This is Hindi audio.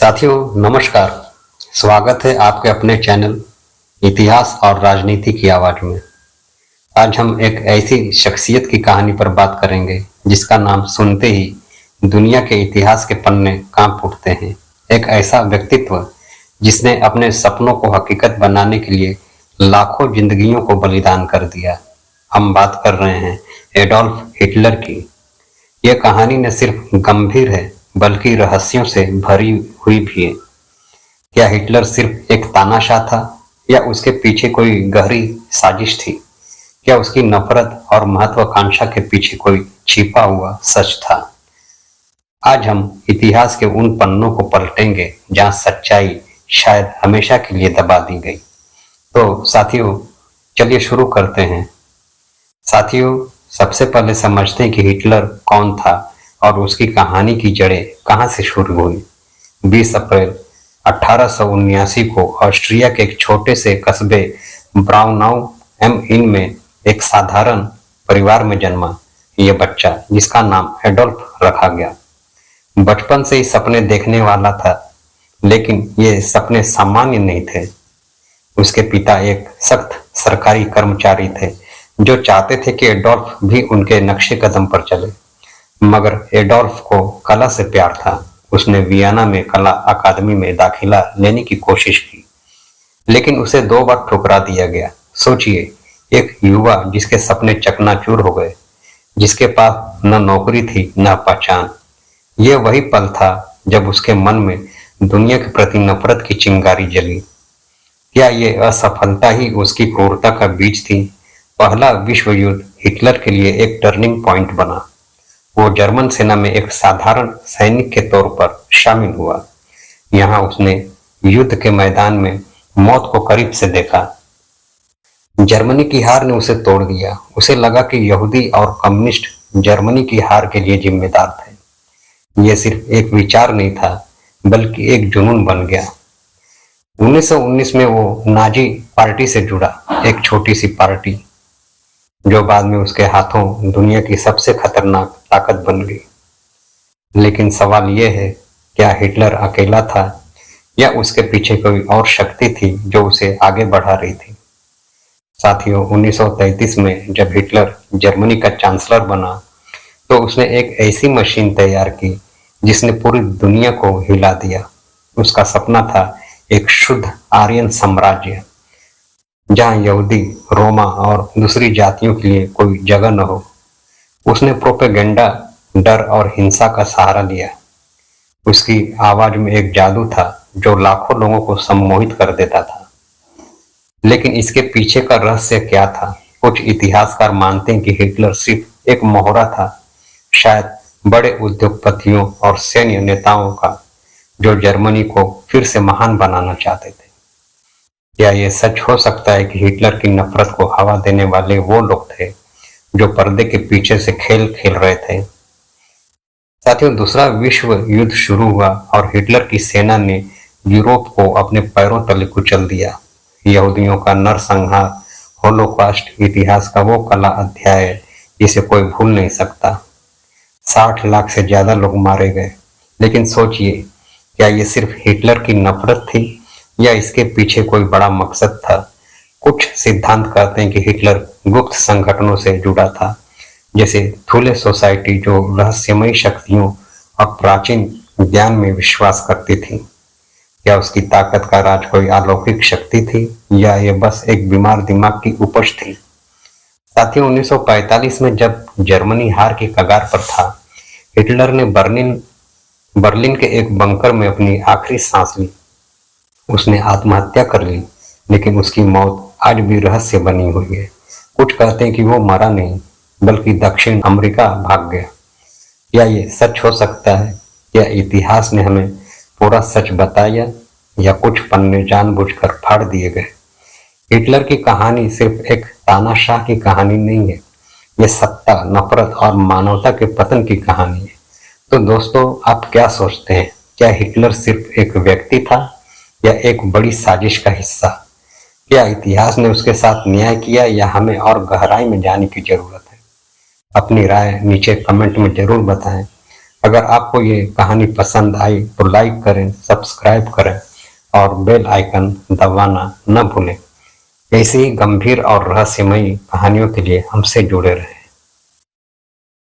साथियों नमस्कार। स्वागत है आपके अपने चैनल इतिहास और राजनीति की आवाज में। आज हम एक ऐसी शख्सियत की कहानी पर बात करेंगे जिसका नाम सुनते ही दुनिया के इतिहास के पन्ने कांप उठते हैं। एक ऐसा व्यक्तित्व जिसने अपने सपनों को हकीकत बनाने के लिए लाखों जिंदगियों को बलिदान कर दिया। हम बात कर रहे हैं एडोल्फ हिटलर की। यह कहानी न सिर्फ गंभीर है बल्कि रहस्यों से भरी हुई भी है। क्या हिटलर सिर्फ एक तानाशाह था या उसके पीछे कोई गहरी साजिश थी? क्या उसकी नफरत और महत्वाकांक्षा के पीछे कोई छिपा हुआ सच था? आज हम इतिहास के उन पन्नों को पलटेंगे जहां सच्चाई शायद हमेशा के लिए दबा दी गई। तो साथियों चलिए शुरू करते हैं। साथियों सबसे पहले समझते हैं कि हिटलर कौन था और उसकी कहानी की जड़ें कहां से शुरू हुई। 20 अप्रैल 1879 को ऑस्ट्रिया के एक छोटे से कस्बे ब्राउनाउ एम इन में एक साधारण परिवार में जन्मा यह बच्चा, जिसका नाम एडोल्फ रखा गया। बचपन से ही सपने देखने वाला था, लेकिन ये सपने सामान्य नहीं थे। उसके पिता एक सख्त सरकारी कर्मचारी थे जो चाहते थे कि एडोल्फ भी उनके नक्शे कदम पर चले। मगर एडोल्फ को कला से प्यार था। उसने वियना में कला अकादमी में दाखिला लेने की कोशिश की, लेकिन उसे 2 बार ठुकरा दिया गया। सोचिए, एक युवा जिसके सपने चकनाचूर हो गए, जिसके पास न नौकरी थी न पहचान। यह वही पल था जब उसके मन में दुनिया के प्रति नफरत की चिंगारी जली। क्या ये असफलता ही उसकी क्रूरता का बीज थी? पहला विश्व युद्ध हिटलर के लिए एक टर्निंग पॉइंट बना। वो जर्मन सेना में एक साधारण सैनिक के तौर पर शामिल हुआ। यहाँ उसने युद्ध के मैदान में मौत को करीब से देखा। जर्मनी की हार ने उसे तोड़ दिया। उसे लगा कि यहूदी और कम्युनिस्ट जर्मनी की हार के लिए जिम्मेदार थे। यह सिर्फ एक विचार नहीं था बल्कि एक जुनून बन गया। 1919 में वो नाजी पार्टी से जुड़ा, एक छोटी सी पार्टी जो बाद में उसके हाथों दुनिया की सबसे खतरनाक ताकत बन गई। लेकिन सवाल यह है, क्या हिटलर अकेला था या उसके पीछे कोई और शक्ति थी जो उसे आगे बढ़ा रही थी? साथियों 1933 में जब हिटलर जर्मनी का चांसलर बना तो उसने एक ऐसी मशीन तैयार की जिसने पूरी दुनिया को हिला दिया। उसका सपना था एक शुद्ध आर्यन साम्राज्य जहां यहूदी, रोमा और दूसरी जातियों के लिए कोई जगह न हो। उसने प्रोपेगेंडा, डर और हिंसा का सहारा लिया। उसकी आवाज में एक जादू था जो लाखों लोगों को सम्मोहित कर देता था। लेकिन इसके पीछे का रहस्य क्या था? कुछ इतिहासकार मानते हैं कि हिटलर सिर्फ एक मोहरा था, शायद बड़े उद्योगपतियों और सैन्य नेताओं का, जो जर्मनी को फिर से महान बनाना चाहते थे। क्या यह सच हो सकता है कि हिटलर की नफरत को हवा देने वाले वो लोग थे जो पर्दे के पीछे से खेल खेल रहे थे? साथियों दूसरा विश्व युद्ध शुरू हुआ और हिटलर की सेना ने यूरोप को अपने पैरों तले कुचल दिया। यहूदियों का नरसंहार, होलोकॉस्ट, इतिहास का वो कला अध्याय है जिसे कोई भूल नहीं सकता। 60 लाख से ज्यादा लोग मारे गए। लेकिन सोचिए, क्या ये सिर्फ हिटलर की नफरत थी या इसके पीछे कोई बड़ा मकसद था? कुछ सिद्धांत कहते हैं कि हिटलर गुप्त संगठनों से जुड़ा था, जैसे थुले सोसाइटी जो रहस्यमयी शक्तियों और प्राचीन ज्ञान में विश्वास करती थी। क्या उसकी ताकत का राज कोई अलौकिक शक्ति थी या यह बस एक बीमार दिमाग की उपज थी? साथियों 1945 में जब जर्मनी हार की कगार पर था, हिटलर ने बर्लिन के एक बंकर में अपनी आखिरी सांस ली। उसने आत्महत्या कर ली, लेकिन उसकी मौत आज भी रहस्य बनी हुई है। कुछ कहते हैं कि वो मरा नहीं बल्कि दक्षिण अमेरिका भाग गया। क्या ये सच हो सकता है? क्या इतिहास ने हमें पूरा सच बताया या कुछ पन्ने जानबूझकर फाड़ दिए गए? हिटलर की कहानी सिर्फ एक तानाशाह की कहानी नहीं है, यह सत्ता, नफरत और मानवता के पतन की कहानी है। तो दोस्तों आप क्या सोचते हैं? क्या हिटलर सिर्फ एक व्यक्ति था या एक बड़ी साजिश का हिस्सा? क्या इतिहास ने उसके साथ न्याय किया या हमें और गहराई में जाने की जरूरत है? अपनी राय नीचे कमेंट में जरूर बताएं। अगर आपको ये कहानी पसंद आई तो लाइक करें, सब्सक्राइब करें और बेल आइकन दबाना न भूलें। ऐसी ही गंभीर और रहस्यमयी कहानियों के लिए हमसे जुड़े रहें।